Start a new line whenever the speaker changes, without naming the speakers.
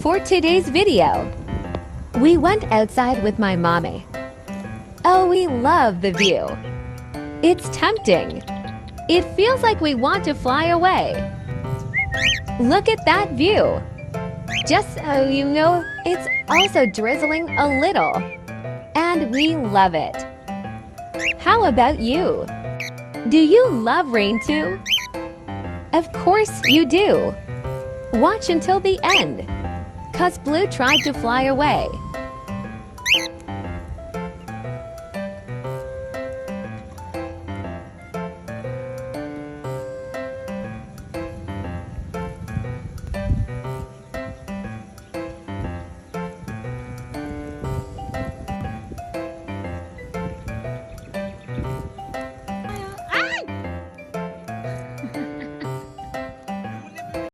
for today's video. We went outside with my mommy. Oh, we love the view. It's tempting. It feels like we want to fly away. Look at that view. Just so you know, it's also drizzling a little. And we love it. How about you? Do you love rain too? Of course you do. Watch until the end, 'cause Blue tried to fly away.